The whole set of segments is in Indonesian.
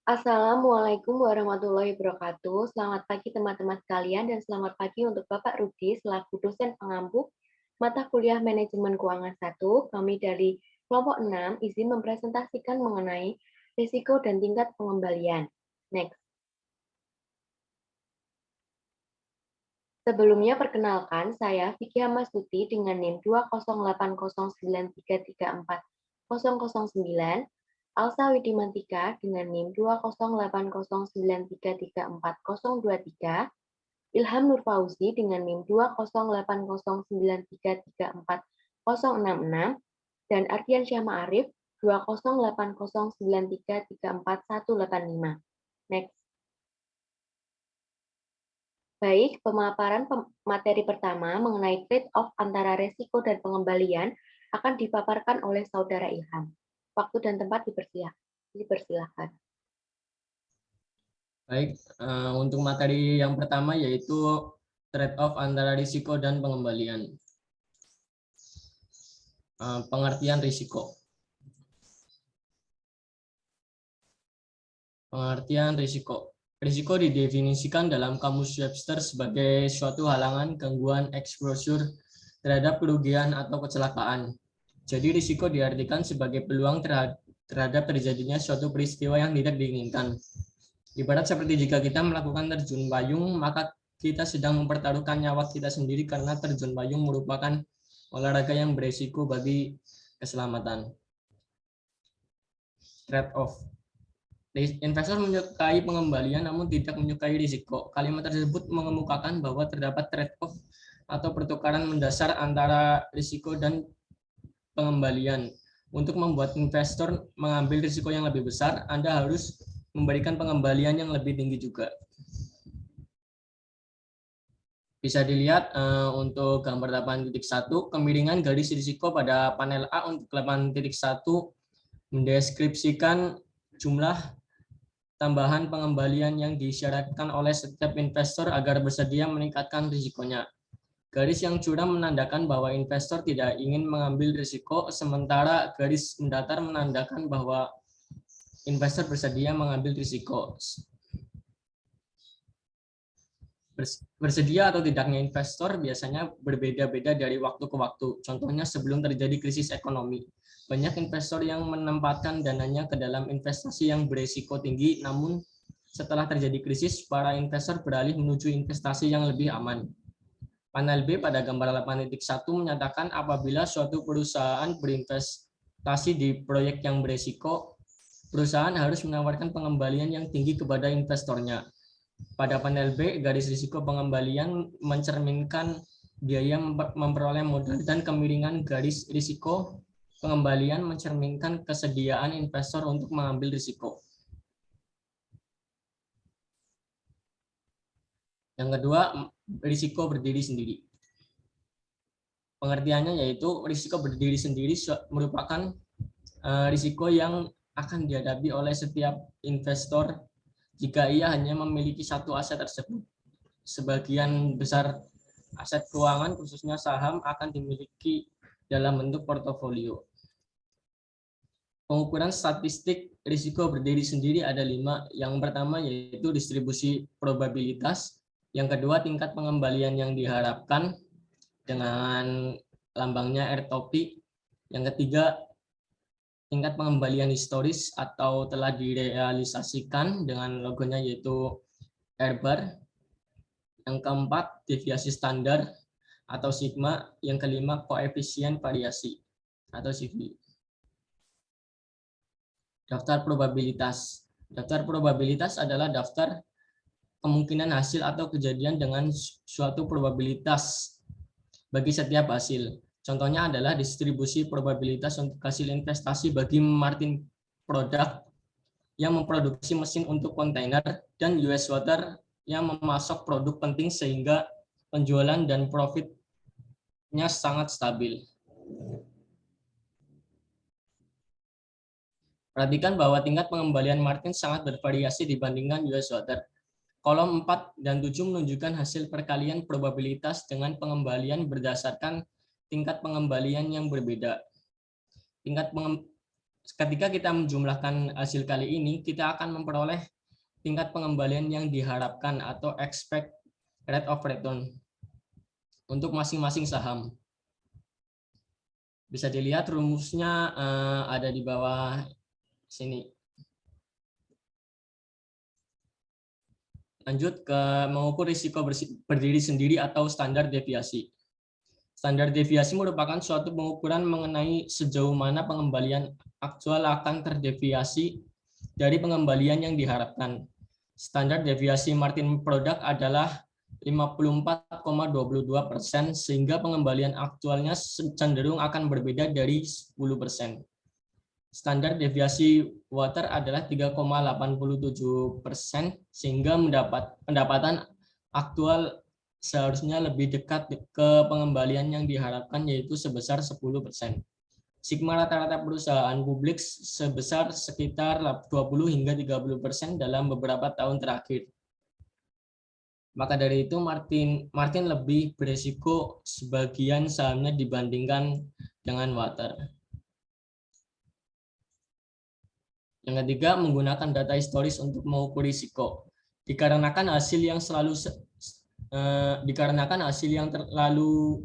Assalamualaikum warahmatullahi wabarakatuh. Selamat pagi teman-teman sekalian dan selamat pagi untuk Bapak Rudi selaku dosen pengampu mata kuliah Manajemen Keuangan 1. Kami dari kelompok 6 izin mempresentasikan mengenai risiko dan tingkat pengembalian. Next. Sebelumnya perkenalkan, saya Vicky Hamastuti dengan NIM 20809334009, Alsa Widimantika dengan NIM 20809334023, Ilham Nurfauzi dengan NIM 20809334066, dan Ardian Syah Ma'arif 20809334185. Next. Baik, pemaparan materi pertama mengenai trade-off antara resiko dan pengembalian akan dipaparkan oleh Saudara Ilham. Waktu dan tempat dipersilahkan. Baik, untuk materi yang pertama yaitu trade-off antara risiko dan pengembalian. Pengertian risiko. Pengertian risiko. Risiko didefinisikan dalam Kamus Webster sebagai suatu halangan, gangguan, exposure terhadap kerugian atau kecelakaan. Jadi risiko diartikan sebagai peluang terhadap terjadinya suatu peristiwa yang tidak diinginkan. Ibarat seperti jika kita melakukan terjun payung, maka kita sedang mempertaruhkan nyawa kita sendiri karena terjun payung merupakan olahraga yang beresiko bagi keselamatan. Trade-off. Investor menyukai pengembalian namun tidak menyukai risiko. Kalimat tersebut mengemukakan bahwa terdapat trade-off atau pertukaran mendasar antara risiko dan pengembalian. Untuk membuat investor mengambil risiko yang lebih besar, Anda harus memberikan pengembalian yang lebih tinggi juga. Bisa dilihat untuk gambar 8.1, kemiringan garis risiko pada panel A untuk 8.1 mendeskripsikan jumlah tambahan pengembalian yang disyaratkan oleh setiap investor agar bersedia meningkatkan risikonya. Garis yang curam menandakan bahwa investor tidak ingin mengambil risiko, sementara garis mendatar menandakan bahwa investor bersedia mengambil risiko. Bersedia atau tidaknya investor biasanya berbeda-beda dari waktu ke waktu. Contohnya sebelum terjadi krisis ekonomi. Banyak investor yang menempatkan dananya ke dalam investasi yang berisiko tinggi, namun setelah terjadi krisis, para investor beralih menuju investasi yang lebih aman. Panel B pada gambar 8.1 menyatakan apabila suatu perusahaan berinvestasi di proyek yang berisiko, perusahaan harus menawarkan pengembalian yang tinggi kepada investornya. Pada panel B, garis risiko pengembalian mencerminkan biaya memperoleh modal dan kemiringan garis risiko pengembalian mencerminkan kesediaan investor untuk mengambil risiko. Yang kedua, risiko berdiri sendiri. Pengertiannya yaitu risiko berdiri sendiri merupakan risiko yang akan dihadapi oleh setiap investor jika ia hanya memiliki satu aset tersebut. Sebagian besar aset keuangan, khususnya saham, akan dimiliki dalam bentuk portofolio. Pengukuran statistik risiko berdiri sendiri ada 5. Yang pertama yaitu distribusi probabilitas. Yang kedua, tingkat pengembalian yang diharapkan dengan lambangnya R-topi. Yang ketiga, tingkat pengembalian historis atau telah direalisasikan dengan logonya yaitu R-bar. Yang keempat, deviasi standar atau sigma. Yang kelima, koefisien variasi atau CV. Daftar probabilitas. Daftar probabilitas adalah daftar kemungkinan hasil atau kejadian dengan suatu probabilitas bagi setiap hasil. Contohnya adalah distribusi probabilitas untuk hasil investasi bagi Martin Product yang memproduksi mesin untuk kontainer dan US Water yang memasok produk penting sehingga penjualan dan profitnya sangat stabil. Perhatikan bahwa tingkat pengembalian Martin sangat bervariasi dibandingkan US Water. Kolom 4 dan 7 menunjukkan hasil perkalian probabilitas dengan pengembalian berdasarkan tingkat pengembalian yang berbeda. ketika kita menjumlahkan hasil kali ini, kita akan memperoleh tingkat pengembalian yang diharapkan atau expect rate of return untuk masing-masing saham. Bisa dilihat rumusnya ada di bawah sini. Lanjut ke mengukur risiko berdiri sendiri atau standar deviasi. Standar deviasi merupakan suatu pengukuran mengenai sejauh mana pengembalian aktual akan terdeviasi dari pengembalian yang diharapkan. Standar deviasi Martin Product adalah 54,22%, sehingga pengembalian aktualnya cenderung akan berbeda dari 10%. Standar deviasi Water adalah 3,87%, sehingga pendapatan aktual seharusnya lebih dekat ke pengembalian yang diharapkan, yaitu sebesar 10%. Sigma rata-rata perusahaan publik sebesar sekitar 20 hingga 30% dalam beberapa tahun terakhir. Maka dari itu Martin lebih berisiko sebagian sahamnya dibandingkan dengan Water. Yang ketiga, menggunakan data historis untuk mengukur risiko. Dikarenakan hasil yang terlalu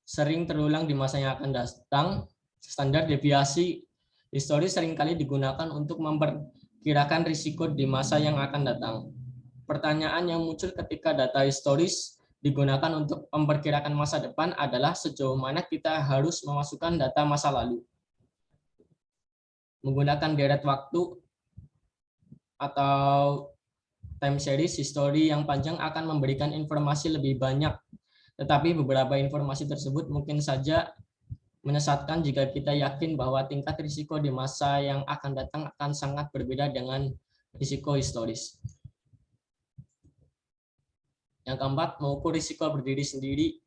sering terulang di masa yang akan datang, standar deviasi historis seringkali digunakan untuk memperkirakan risiko di masa yang akan datang. Pertanyaan yang muncul ketika data historis digunakan untuk memperkirakan masa depan adalah sejauh mana kita harus memasukkan data masa lalu. Menggunakan deret waktu atau time series history yang panjang akan memberikan informasi lebih banyak, tetapi beberapa informasi tersebut mungkin saja menyesatkan jika kita yakin bahwa tingkat risiko di masa yang akan datang akan sangat berbeda dengan risiko historis. Yang keempat, mengukur risiko berdiri sendiri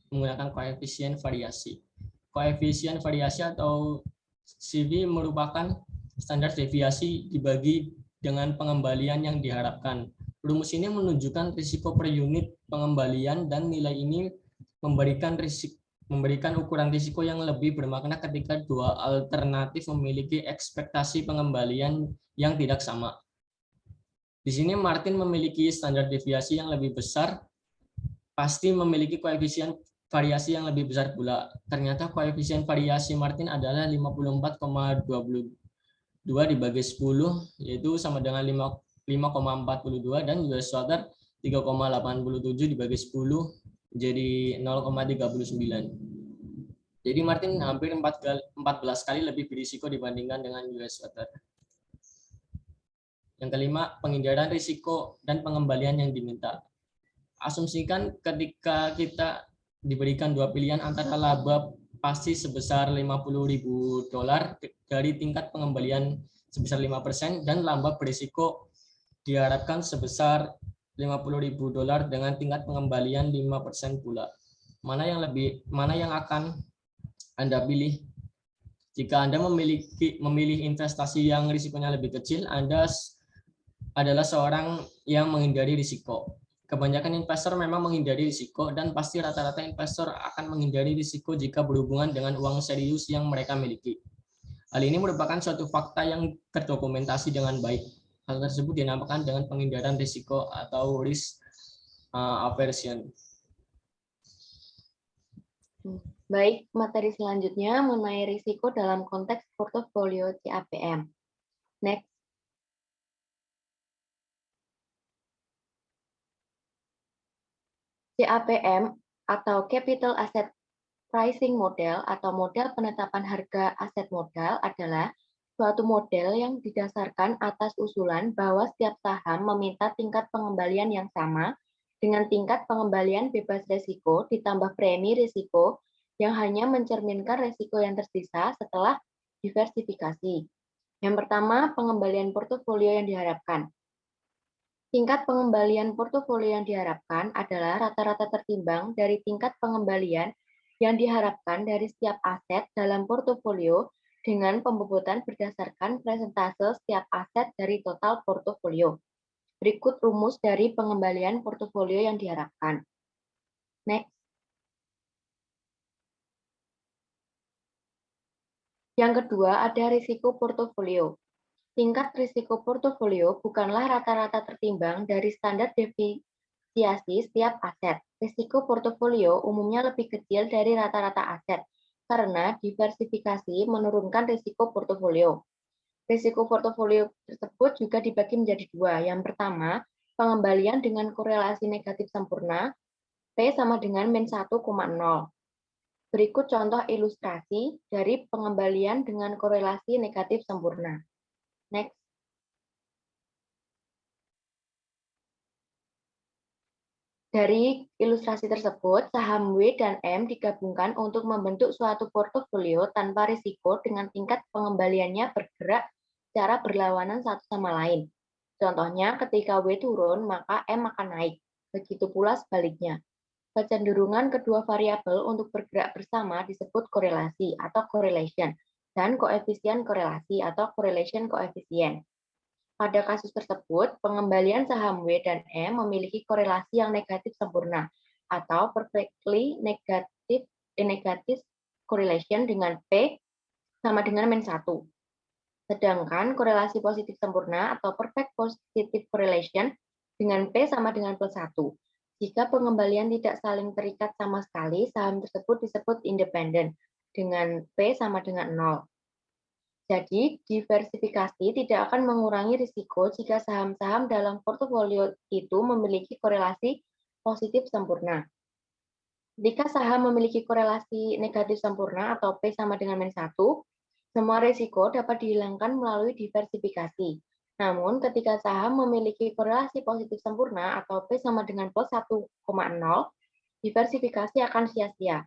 menggunakan koefisien variasi. Koefisien variasi atau CV merupakan standar deviasi dibagi dengan pengembalian yang diharapkan. Rumus ini menunjukkan risiko per unit pengembalian, dan nilai ini memberikan ukuran risiko yang lebih bermakna ketika dua alternatif memiliki ekspektasi pengembalian yang tidak sama. Di sini Martin memiliki standar deviasi yang lebih besar, pasti memiliki koefisien variasi yang lebih besar pula. Ternyata koefisien variasi Martin adalah 54,22 dibagi 10, yaitu sama dengan 5,42, dan US Water 3,87 dibagi 10 jadi 0,39. Jadi Martin hampir 14 kali lebih berisiko dibandingkan dengan US Water. Yang kelima, pengindaran risiko dan pengembalian yang diminta. Asumsikan ketika kita diberikan dua pilihan antara laba pasti sebesar $50.000 dari tingkat pengembalian sebesar 5% dan laba berisiko diharapkan sebesar $50.000 dengan tingkat pengembalian 5% pula. Mana yang akan Anda pilih? Jika Anda memilih investasi yang risikonya lebih kecil, Anda adalah seorang yang menghindari risiko. Kebanyakan investor memang menghindari risiko, dan pasti rata-rata investor akan menghindari risiko jika berhubungan dengan uang serius yang mereka miliki. Hal ini merupakan suatu fakta yang terdokumentasi dengan baik. Hal tersebut dinamakan dengan penghindaran risiko atau risk aversion. Baik, materi selanjutnya mengenai risiko dalam konteks portofolio CAPM. Next. CAPM atau Capital Asset Pricing Model atau model penetapan harga aset modal adalah suatu model yang didasarkan atas usulan bahwa setiap saham meminta tingkat pengembalian yang sama dengan tingkat pengembalian bebas risiko ditambah premi risiko yang hanya mencerminkan risiko yang tersisa setelah diversifikasi. Yang pertama, pengembalian portofolio yang diharapkan. Tingkat pengembalian portofolio yang diharapkan adalah rata-rata tertimbang dari tingkat pengembalian yang diharapkan dari setiap aset dalam portofolio dengan pembobotan berdasarkan persentase setiap aset dari total portofolio. Berikut rumus dari pengembalian portofolio yang diharapkan. Next. Yang kedua, ada risiko portofolio. Tingkat risiko portofolio bukanlah rata-rata tertimbang dari standar deviasi setiap aset. Risiko portofolio umumnya lebih kecil dari rata-rata aset, karena diversifikasi menurunkan risiko portofolio. Risiko portofolio tersebut juga dibagi menjadi dua. Yang pertama, pengembalian dengan korelasi negatif sempurna, P sama dengan min 1,0. Berikut contoh ilustrasi dari pengembalian dengan korelasi negatif sempurna. Next. Dari ilustrasi tersebut, saham W dan M digabungkan untuk membentuk suatu portofolio tanpa risiko dengan tingkat pengembaliannya bergerak secara berlawanan satu sama lain. Contohnya, ketika W turun, maka M akan naik. Begitu pula sebaliknya. Kecenderungan kedua variabel untuk bergerak bersama disebut korelasi atau correlation, dan koefisien korelasi atau correlation koefisien. Pada kasus tersebut, pengembalian saham W dan M memiliki korelasi yang negatif sempurna atau perfectly negative correlation dengan P sama dengan min 1. Sedangkan korelasi positif sempurna atau perfect positive correlation dengan P sama dengan plus 1. Jika pengembalian tidak saling terikat sama sekali, saham tersebut disebut independen dengan P sama dengan 0. Jadi, diversifikasi tidak akan mengurangi risiko jika saham-saham dalam portofolio itu memiliki korelasi positif sempurna. Jika saham memiliki korelasi negatif sempurna atau P sama dengan min 1, semua risiko dapat dihilangkan melalui diversifikasi. Namun, ketika saham memiliki korelasi positif sempurna atau P sama dengan plus 1,0, diversifikasi akan sia-sia.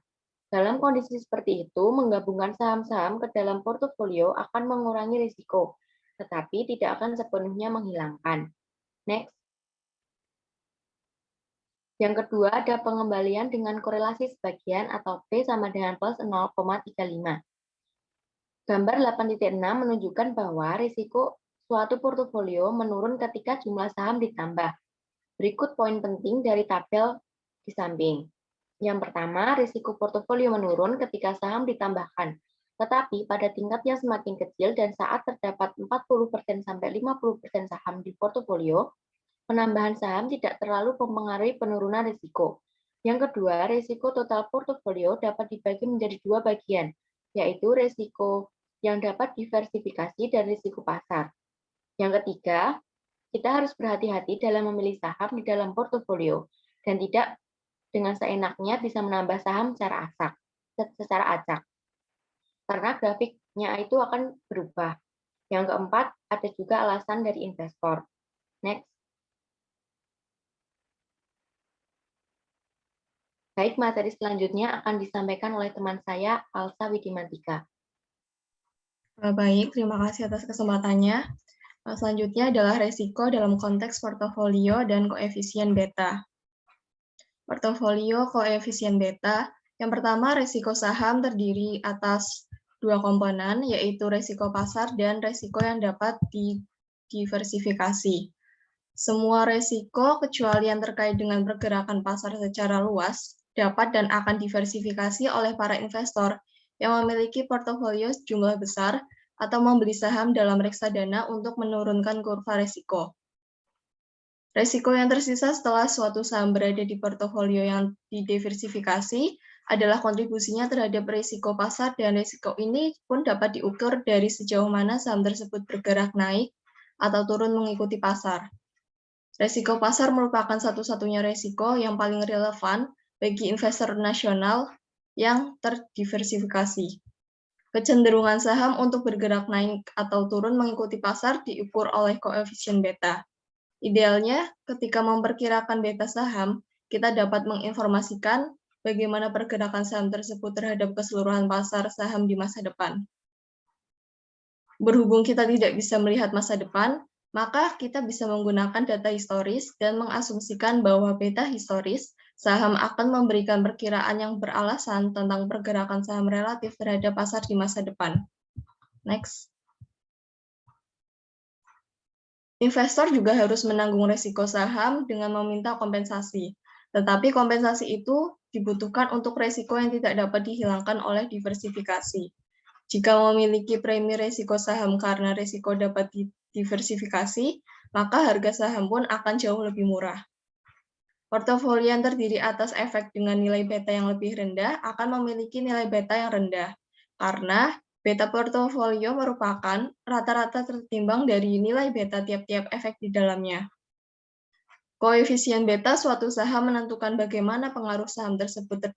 Dalam kondisi seperti itu, menggabungkan saham-saham ke dalam portofolio akan mengurangi risiko, tetapi tidak akan sepenuhnya menghilangkan. Next. Yang kedua, ada pengembalian dengan korelasi sebagian atau P sama dengan plus 0,35. Gambar 8.6 menunjukkan bahwa risiko suatu portofolio menurun ketika jumlah saham ditambah. Berikut poin penting dari tabel di samping. Yang pertama, risiko portofolio menurun ketika saham ditambahkan. Tetapi pada tingkat yang semakin kecil dan saat terdapat 40% sampai 50% saham di portofolio, penambahan saham tidak terlalu mempengaruhi penurunan risiko. Yang kedua, risiko total portofolio dapat dibagi menjadi dua bagian, yaitu risiko yang dapat diversifikasi dan risiko pasar. Yang ketiga, kita harus berhati-hati dalam memilih saham di dalam portofolio dan tidak dengan seenaknya bisa menambah saham secara acak. Karena grafiknya itu akan berubah. Yang keempat, ada juga alasan dari investor. Next. Baik, materi selanjutnya akan disampaikan oleh teman saya, Alsa Widimantika. Baik, terima kasih atas kesempatannya. Selanjutnya adalah resiko dalam konteks portofolio dan koefisien beta. Portofolio koefisien beta, yang pertama resiko saham terdiri atas dua komponen, yaitu resiko pasar dan resiko yang dapat didiversifikasi. Semua resiko, kecuali yang terkait dengan pergerakan pasar secara luas, dapat dan akan diversifikasi oleh para investor yang memiliki portofolio jumlah besar atau membeli saham dalam reksadana untuk menurunkan kurva resiko. Resiko yang tersisa setelah suatu saham berada di portofolio yang didiversifikasi adalah kontribusinya terhadap risiko pasar, dan risiko ini pun dapat diukur dari sejauh mana saham tersebut bergerak naik atau turun mengikuti pasar. Risiko pasar merupakan satu-satunya risiko yang paling relevan bagi investor nasional yang terdiversifikasi. Kecenderungan saham untuk bergerak naik atau turun mengikuti pasar diukur oleh koefisien beta. Idealnya, ketika memperkirakan beta saham, kita dapat menginformasikan bagaimana pergerakan saham tersebut terhadap keseluruhan pasar saham di masa depan. Berhubung kita tidak bisa melihat masa depan, maka kita bisa menggunakan data historis dan mengasumsikan bahwa beta historis saham akan memberikan perkiraan yang beralasan tentang pergerakan saham relatif terhadap pasar di masa depan. Next. Investor juga harus menanggung risiko saham dengan meminta kompensasi. Tetapi kompensasi itu dibutuhkan untuk risiko yang tidak dapat dihilangkan oleh diversifikasi. Jika memiliki premi risiko saham karena risiko dapat diversifikasi, maka harga saham pun akan jauh lebih murah. Portofolio yang terdiri atas efek dengan nilai beta yang lebih rendah akan memiliki nilai beta yang rendah, karena beta portofolio merupakan rata-rata tertimbang dari nilai beta tiap-tiap efek di dalamnya. Koefisien beta suatu saham menentukan bagaimana pengaruh saham tersebut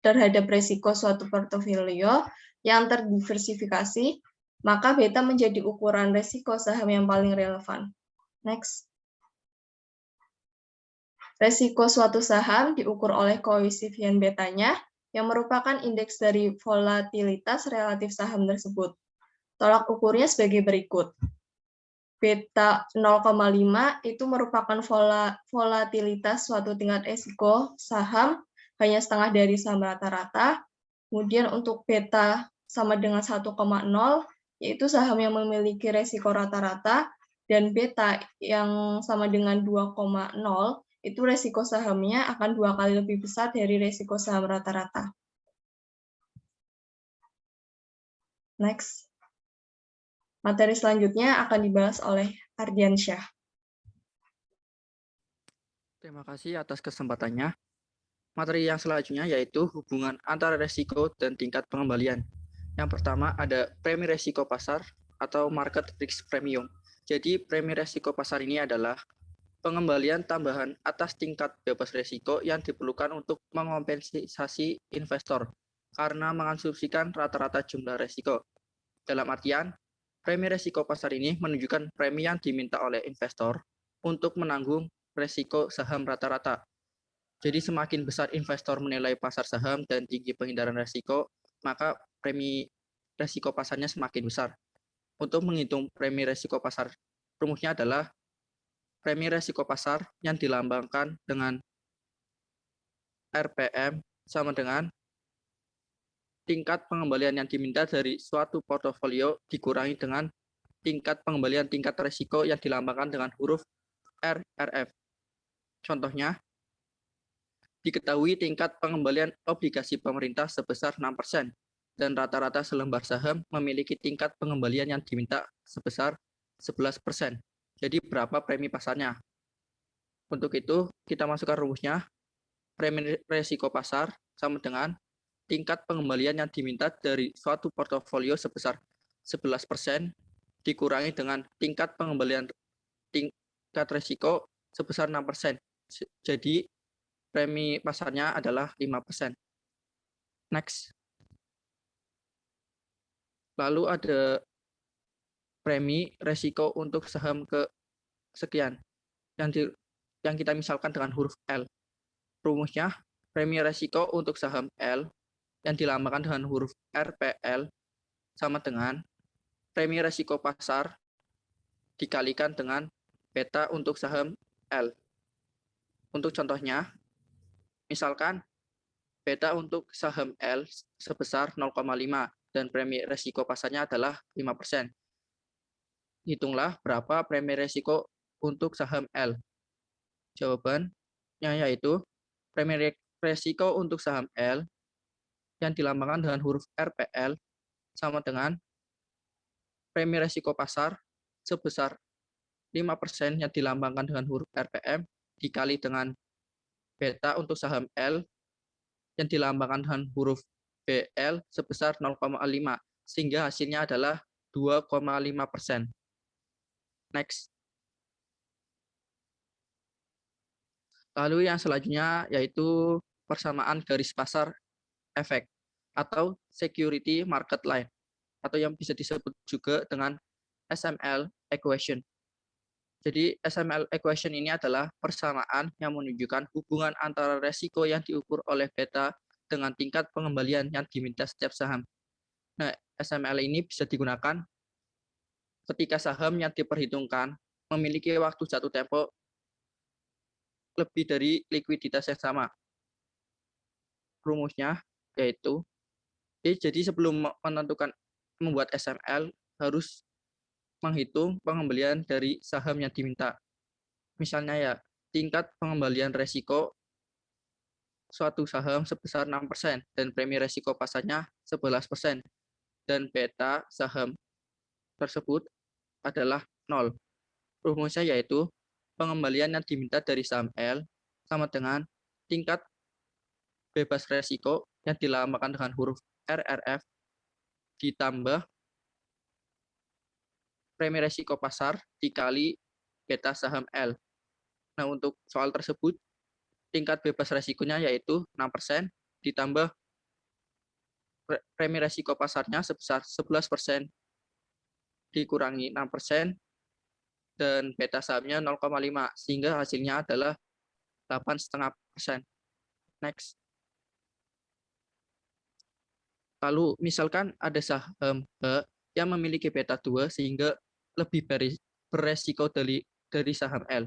terhadap risiko suatu portofolio yang terdiversifikasi, maka beta menjadi ukuran risiko saham yang paling relevan. Next. Risiko suatu saham diukur oleh koefisien betanya, yang merupakan indeks dari volatilitas relatif saham tersebut. Tolak ukurnya sebagai berikut. Beta 0,5 itu merupakan volatilitas suatu tingkat risiko saham hanya setengah dari saham rata-rata. Kemudian untuk beta sama dengan 1,0, yaitu saham yang memiliki risiko rata-rata, dan beta yang sama dengan 2,0, itu risiko sahamnya akan 2 kali lebih besar dari risiko saham rata-rata. Next. Materi selanjutnya akan dibahas oleh Ardiansyah. Terima kasih atas kesempatannya. Materi yang selanjutnya yaitu hubungan antara risiko dan tingkat pengembalian. Yang pertama ada premi risiko pasar atau market risk premium. Jadi premi risiko pasar ini adalah pengembalian tambahan atas tingkat bebas risiko yang diperlukan untuk mengompensasi investor karena mengasumsikan rata-rata jumlah risiko. Dalam artian, premi risiko pasar ini menunjukkan premi yang diminta oleh investor untuk menanggung risiko saham rata-rata. Jadi semakin besar investor menilai pasar saham dan tinggi penghindaran risiko, maka premi risiko pasarnya semakin besar. Untuk menghitung premi risiko pasar, rumusnya adalah premi risiko pasar yang dilambangkan dengan RPM sama dengan tingkat pengembalian yang diminta dari suatu portofolio dikurangi dengan tingkat pengembalian tingkat risiko yang dilambangkan dengan huruf RRF. Contohnya, diketahui tingkat pengembalian obligasi pemerintah sebesar 6%, dan rata-rata selembar saham memiliki tingkat pengembalian yang diminta sebesar 11%. Jadi berapa premi pasarnya? Untuk itu, kita masukkan rumusnya. Premi risiko pasar sama dengan tingkat pengembalian yang diminta dari suatu portofolio sebesar 11% dikurangi dengan tingkat pengembalian tingkat risiko sebesar 6%. Jadi, premi pasarnya adalah 5%. Next. Lalu ada premi risiko untuk saham kesekian yang kita misalkan dengan huruf L. Rumusnya, premi risiko untuk saham L yang dilambangkan dengan huruf RPL sama dengan premi risiko pasar dikalikan dengan beta untuk saham L. Untuk contohnya, misalkan beta untuk saham L sebesar 0,5 dan premi risiko pasarnya adalah 5%. Hitunglah berapa premi risiko untuk saham L. Jawabannya yaitu premi risiko untuk saham L yang dilambangkan dengan huruf RPL sama dengan premi risiko pasar sebesar 5% yang dilambangkan dengan huruf RPM dikali dengan beta untuk saham L yang dilambangkan dengan huruf BL sebesar 0,5, sehingga hasilnya adalah 2,5%. Next. Lalu yang selanjutnya yaitu persamaan garis pasar efek atau security market line, atau yang bisa disebut juga dengan SML equation. Jadi SML equation ini adalah persamaan yang menunjukkan hubungan antara resiko yang diukur oleh beta dengan tingkat pengembalian yang diminta setiap saham. Nah, SML ini bisa digunakan ketika saham yang diperhitungkan memiliki waktu jatuh tempo lebih dari likuiditas yang sama. Rumusnya yaitu, jadi sebelum menentukan membuat SML harus menghitung pengembalian dari saham yang diminta. Misalnya ya, tingkat pengembalian resiko suatu saham sebesar 6% dan premi resiko pasarnya 11%. dan beta saham tersebut adalah 0. Rumusnya yaitu pengembalian yang diminta dari saham L sama dengan tingkat bebas resiko yang dilambangkan dengan huruf RRF ditambah premi resiko pasar dikali beta saham L. Nah, untuk soal tersebut, tingkat bebas resikonya yaitu 6% ditambah premi resiko pasarnya sebesar 11% dikurangi 6% dan beta sahamnya 0,5 sehingga hasilnya adalah 8,5%. Next. Lalu misalkan ada saham H yang memiliki beta 2 sehingga lebih beresiko dari saham L.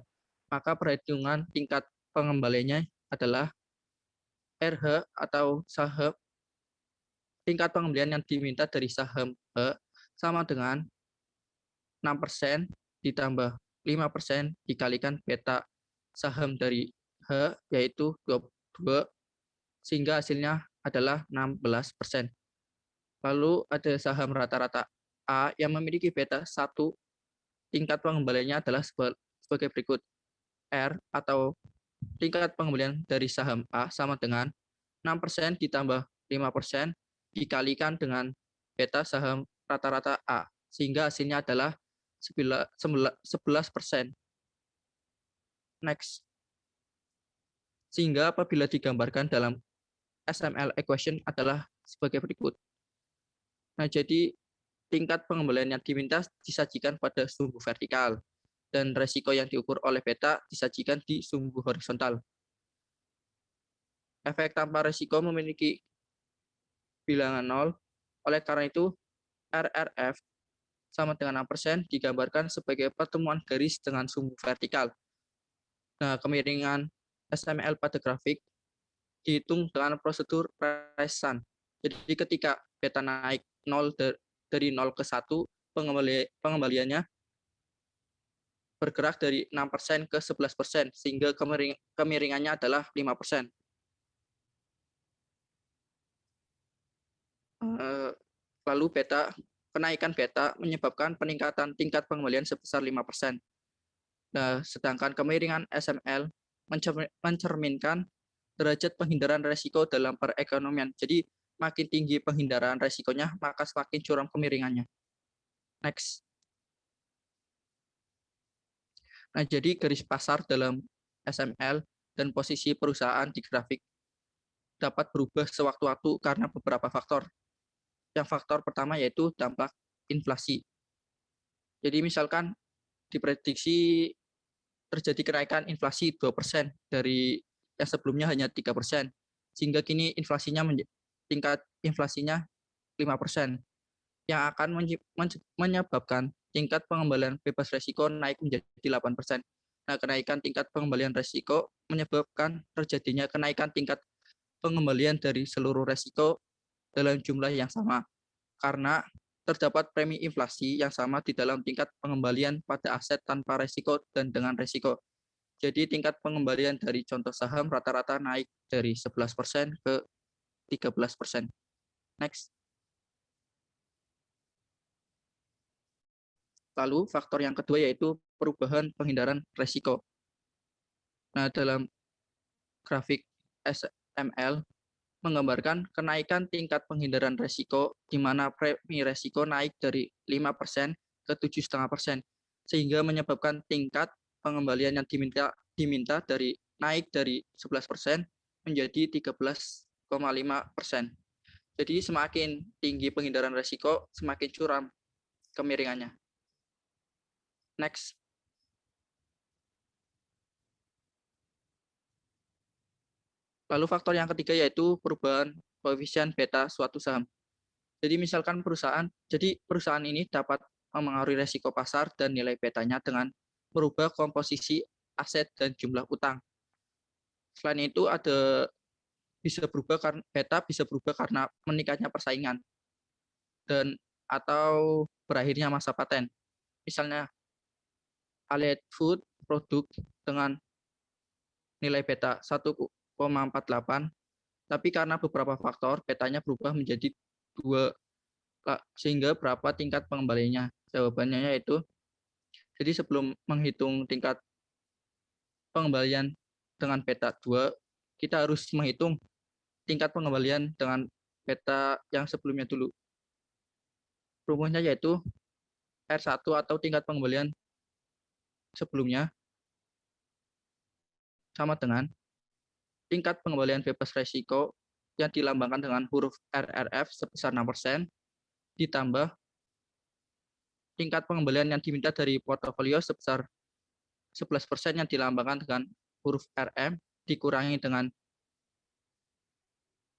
Maka perhitungan tingkat pengembaliannya adalah RH atau saham tingkat pengembalian yang diminta dari saham H sama dengan 6% ditambah 5% dikalikan beta saham dari H yaitu 22 sehingga hasilnya adalah 16%. Lalu ada saham rata-rata A yang memiliki beta 1, tingkat pengembaliannya adalah sebagai berikut. R atau tingkat pengembalian dari saham A sama dengan 6% ditambah 5% dikalikan dengan beta saham rata-rata A, sehingga hasilnya adalah 11%. Next. Sehingga apabila digambarkan dalam SML equation adalah sebagai berikut. Nah, jadi tingkat pengembalian yang diminta disajikan pada sumbu vertikal dan resiko yang diukur oleh beta disajikan di sumbu horizontal. Efek tanpa resiko memiliki bilangan 0, oleh karena itu RRF sama dengan 6% digambarkan sebagai pertemuan garis dengan sumbu vertikal. Nah, kemiringan SML pada grafik dihitung dengan prosedur Price-Sun. Jadi ketika beta naik 0 dari 0 ke 1, pengembaliannya bergerak dari 6% ke 11%, sehingga kemiringannya adalah 5%. Lalu kenaikan beta menyebabkan peningkatan tingkat pengembalian sebesar 5%. Nah, sedangkan kemiringan SML mencerminkan derajat penghindaran resiko dalam perekonomian. Jadi, makin tinggi penghindaran resikonya, maka semakin curam kemiringannya. Next. Nah, jadi garis pasar dalam SML dan posisi perusahaan di grafik dapat berubah sewaktu-waktu karena beberapa faktor. Yang faktor pertama yaitu dampak inflasi. Jadi misalkan diprediksi terjadi kenaikan inflasi 2% dari yang sebelumnya hanya 3%, sehingga kini tingkat inflasinya 5%, yang akan menyebabkan tingkat pengembalian bebas resiko naik menjadi 8%. Nah, kenaikan tingkat pengembalian resiko menyebabkan terjadinya kenaikan tingkat pengembalian dari seluruh resiko dalam jumlah yang sama, karena terdapat premi inflasi yang sama di dalam tingkat pengembalian pada aset tanpa resiko dan dengan resiko. Jadi tingkat pengembalian dari contoh saham rata-rata naik dari 11% ke 13%. Next. Lalu faktor yang kedua yaitu perubahan penghindaran resiko. Nah, dalam grafik SML menggambarkan kenaikan tingkat penghindaran resiko di mana premi resiko naik dari 5% ke 7,5%, sehingga menyebabkan tingkat pengembalian yang diminta naik dari 11% menjadi 13,5%. Jadi semakin tinggi penghindaran resiko, semakin curam kemiringannya. Next. Lalu faktor yang ketiga yaitu perubahan koefisien beta suatu saham. Jadi misalkan perusahaan ini dapat memengaruhi resiko pasar dan nilai betanya dengan merubah komposisi aset dan jumlah utang. Selain itu beta bisa berubah karena meningkatnya persaingan dan atau berakhirnya masa paten. Misalnya Allied Food produk dengan nilai beta 1,48, tapi karena beberapa faktor betanya berubah menjadi 2 Sehingga berapa tingkat pengembaliannya? Jawabannya yaitu, jadi sebelum menghitung tingkat pengembalian dengan beta 2, kita harus menghitung tingkat pengembalian dengan beta yang sebelumnya dulu. Rumusnya yaitu R1 atau tingkat pengembalian sebelumnya sama dengan tingkat pengembalian bebas resiko yang dilambangkan dengan huruf RRF sebesar 6% ditambah tingkat pengembalian yang diminta dari portofolio sebesar 11% yang dilambangkan dengan huruf RM dikurangi dengan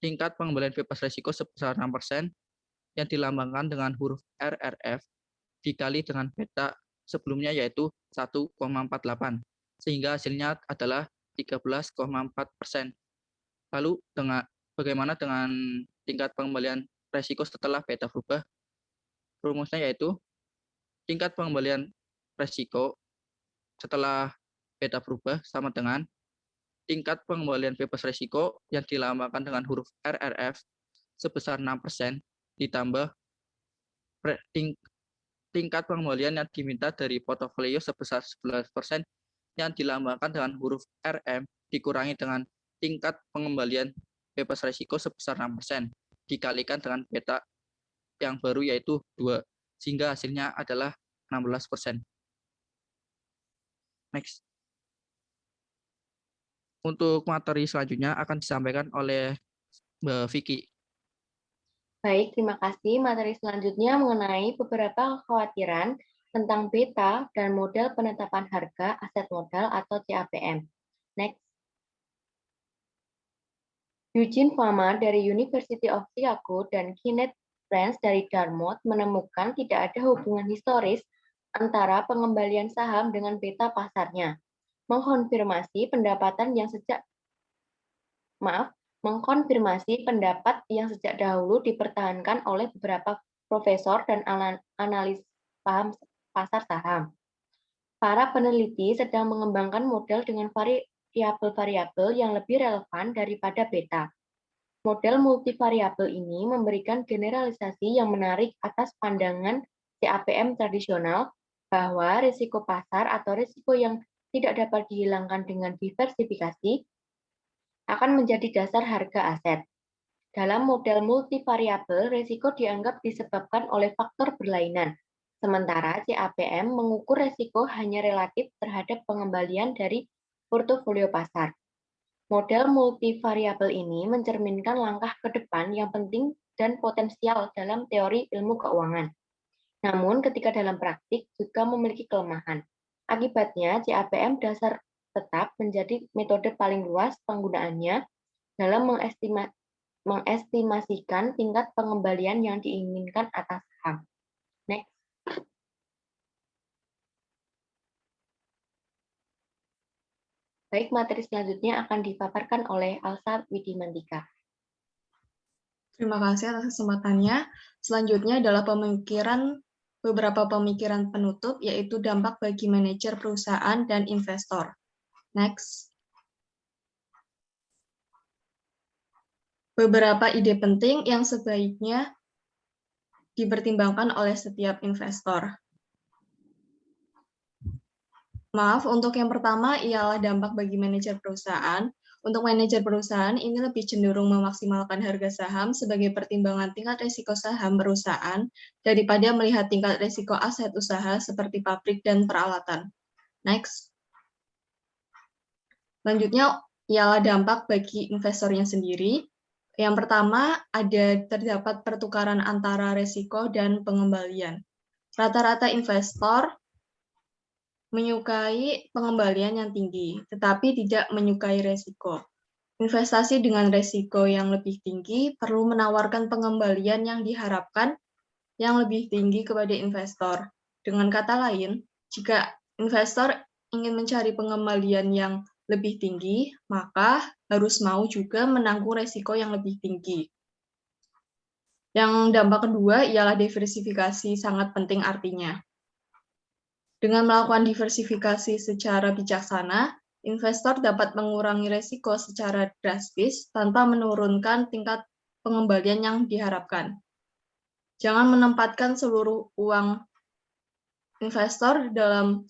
tingkat pengembalian bebas resiko sebesar 6% yang dilambangkan dengan huruf RRF dikali dengan beta sebelumnya yaitu 1,48 sehingga hasilnya adalah 13,4%. Lalu bagaimana dengan tingkat pengembalian resiko setelah beta berubah? Rumusnya yaitu tingkat pengembalian resiko setelah beta berubah sama dengan tingkat pengembalian bebas resiko yang dilambangkan dengan huruf RRF sebesar 6% ditambah tingkat pengembalian yang diminta dari portofolio sebesar 11% yang dilambangkan dengan huruf RM dikurangi dengan tingkat pengembalian bebas resiko sebesar 6% dikalikan dengan beta yang baru yaitu 2 sehingga hasilnya adalah 16%. Next. Untuk materi selanjutnya akan disampaikan oleh Mbak Vicky. Baik, terima kasih. Materi selanjutnya mengenai beberapa kekhawatiran tentang beta dan model penetapan harga aset modal atau CAPM. Next. Eugene Fama dari University of Chicago dan Kenneth French dari Dartmouth menemukan tidak ada hubungan historis antara pengembalian saham dengan beta pasarnya. Mengkonfirmasi pendapat yang sejak dahulu dipertahankan oleh beberapa profesor dan analis paham pasar saham. Para peneliti sedang mengembangkan model dengan variabel-variabel yang lebih relevan daripada beta. Model multivariabel ini memberikan generalisasi yang menarik atas pandangan CAPM tradisional bahwa risiko pasar atau risiko yang tidak dapat dihilangkan dengan diversifikasi akan menjadi dasar harga aset. Dalam model multivariabel, risiko dianggap disebabkan oleh faktor berlainan, sementara CAPM mengukur risiko hanya relatif terhadap pengembalian dari portofolio pasar. Model multivariabel ini mencerminkan langkah ke depan yang penting dan potensial dalam teori ilmu keuangan. Namun, ketika dalam praktik juga memiliki kelemahan. Akibatnya, CAPM dasar tetap menjadi metode paling luas penggunaannya dalam mengestimasikan tingkat pengembalian yang diinginkan atas saham. Next. Baik, materi selanjutnya akan dipaparkan oleh Alsa Widimantika. Terima kasih atas kesempatannya. Selanjutnya adalah beberapa pemikiran penutup, yaitu dampak bagi manajer perusahaan dan investor. Next. Beberapa ide penting yang sebaiknya dipertimbangkan oleh setiap investor. Maaf, untuk yang pertama ialah dampak bagi manajer perusahaan. Untuk manajer perusahaan, ini lebih cenderung memaksimalkan harga saham sebagai pertimbangan tingkat risiko saham perusahaan daripada melihat tingkat risiko aset usaha seperti pabrik dan peralatan. Next. Selanjutnya ialah dampak bagi investornya sendiri. Yang pertama, terdapat pertukaran antara risiko dan pengembalian. Rata-rata investor menyukai pengembalian yang tinggi, tetapi tidak menyukai resiko. Investasi dengan resiko yang lebih tinggi perlu menawarkan pengembalian yang diharapkan yang lebih tinggi kepada investor. Dengan kata lain, jika investor ingin mencari pengembalian yang lebih tinggi, maka harus mau juga menanggung resiko yang lebih tinggi. Yang dampak kedua ialah diversifikasi sangat penting artinya. Dengan melakukan diversifikasi secara bijaksana, investor dapat mengurangi risiko secara drastis tanpa menurunkan tingkat pengembalian yang diharapkan. Jangan menempatkan seluruh uang investor dalam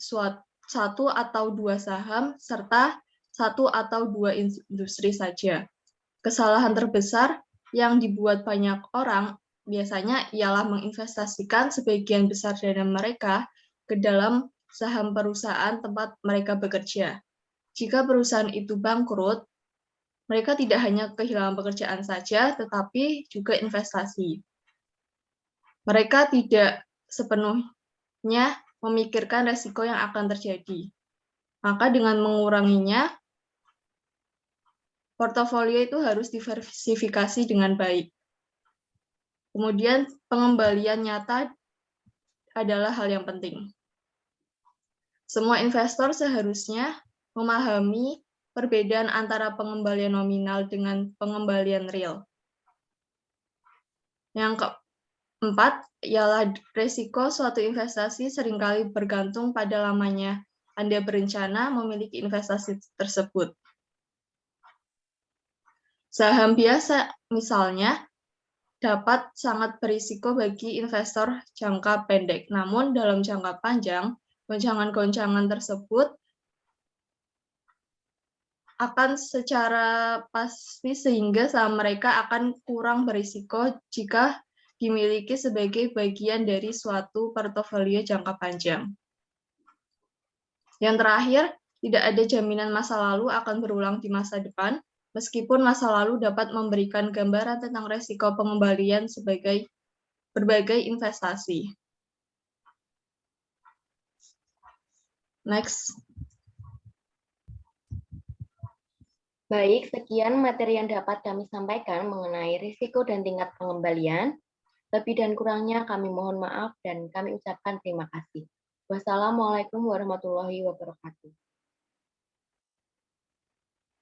satu atau dua saham, serta satu atau dua industri saja. Kesalahan terbesar yang dibuat banyak orang biasanya ialah menginvestasikan sebagian besar dana mereka ke dalam saham perusahaan tempat mereka bekerja. Jika perusahaan itu bangkrut, mereka tidak hanya kehilangan pekerjaan saja, tetapi juga investasi. Mereka tidak sepenuhnya memikirkan resiko yang akan terjadi. Maka dengan menguranginya, portofolio itu harus diversifikasi dengan baik. Kemudian pengembalian nyata adalah hal yang penting. Semua investor seharusnya memahami perbedaan antara pengembalian nominal dengan pengembalian real. Yang keempat ialah risiko suatu investasi seringkali bergantung pada lamanya Anda berencana memiliki investasi tersebut. Saham biasa misalnya dapat sangat berisiko bagi investor jangka pendek. Namun dalam jangka panjang, goncangan-goncangan tersebut akan secara pasti sehingga saham mereka akan kurang berisiko jika dimiliki sebagai bagian dari suatu portofolio jangka panjang. Yang terakhir, tidak ada jaminan masa lalu akan berulang di masa depan, meskipun masa lalu dapat memberikan gambaran tentang resiko pengembalian sebagai berbagai investasi. Next. Baik, sekian materi yang dapat kami sampaikan mengenai risiko dan tingkat pengembalian. Lebih dan kurangnya kami mohon maaf dan kami ucapkan terima kasih. Wassalamualaikum warahmatullahi wabarakatuh.